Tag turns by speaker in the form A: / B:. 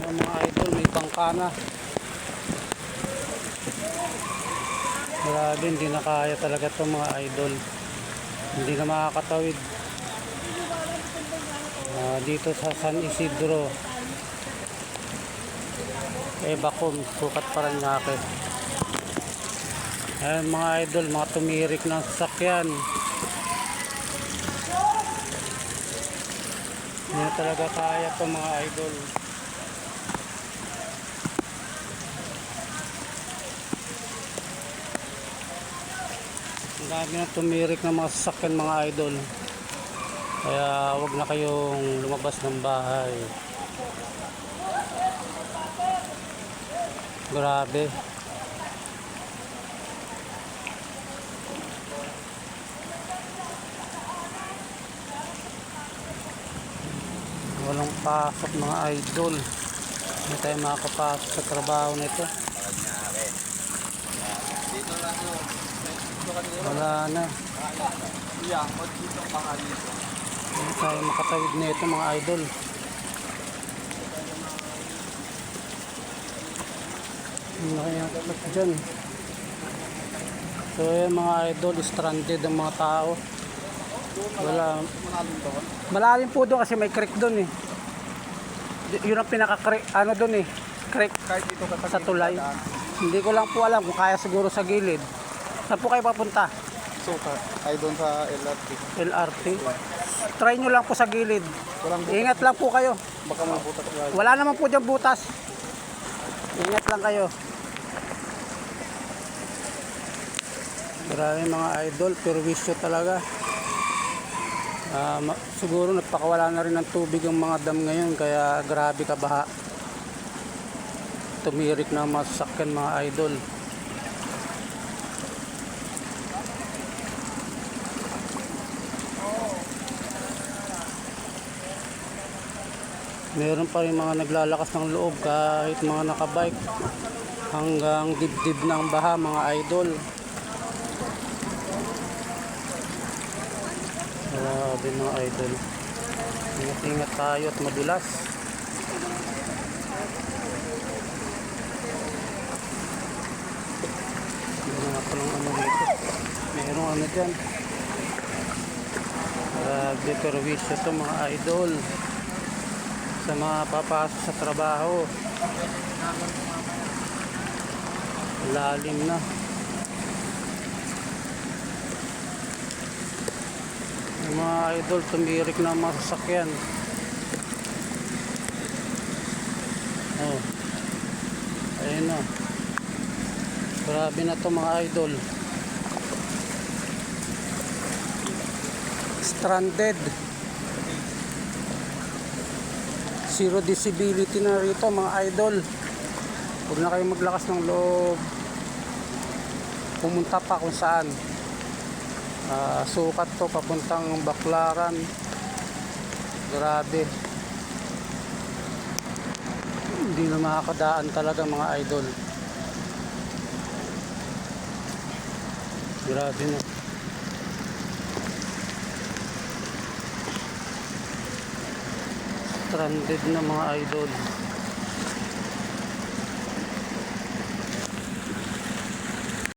A: Mga idol, may bangkana. Grabe, hindi na kaya talaga itong mga idol. Hindi na makakatawid. Dito sa San Isidro, Bacom, Sukat, Parañaque. Ayan mga idol, mga tumirik ng sasakyan. Hindi na talaga kaya itong mga idol. Ang dami na tumirik ng mga sasakyan mga idol. Kaya wag na kayong lumabas ng bahay. Grabe. Walang pasok mga idol. Hindi tayo makakapasok sa trabaho nito. Wala na. Hindi tayo makatawid na ito mga idol. Hindi na kaya kapag dyan. So yan mga idol, stranded ang mga tao. Wala. Malalim po doon kasi may creek doon eh. Yun ang pinaka-creek, ano doon eh. Creek sa tulay. Hindi ko lang po alam kung kaya siguro sa gilid. Saan po kayo papunta?
B: Sukat. Ay doon sa LRT.
A: LRT. Try nyo lang po sa gilid. Ingat lang po kayo.
B: Baka mabutas lang.
A: Wala naman po dyan butas. Ingat lang kayo. Grabe mga idol, perwisyo talaga. Siguro nagpakawala na rin ng tubig ang mga dam ngayon, kaya grabe kabaha. Tumirik na mga sasakyan mga idol. Meron pa rin mga naglalakas ng loob kahit mga nakabike. Hanggang dibdib ng baha mga idol. Grabe mga idol. Ingat-ingat tayo at madulas. Meron ako ng ano dito. Meron ano dyan. Grabe perwisyo ito mga idol. Sa mga papasok sa trabaho. Lalim na. Yung mga idol, tumirik na mga sasakyan. Oh. Ayun na. Grabe na to mga idol. Stranded. Zero visibility na rito mga idol. Huwag na kayo maglakas ng loob. Pumunta pa kung saan. Sukat to papuntang Baclaran. Grabe. Hindi na makakadaan talaga mga idol. Grabe na. Stranded na mga idol.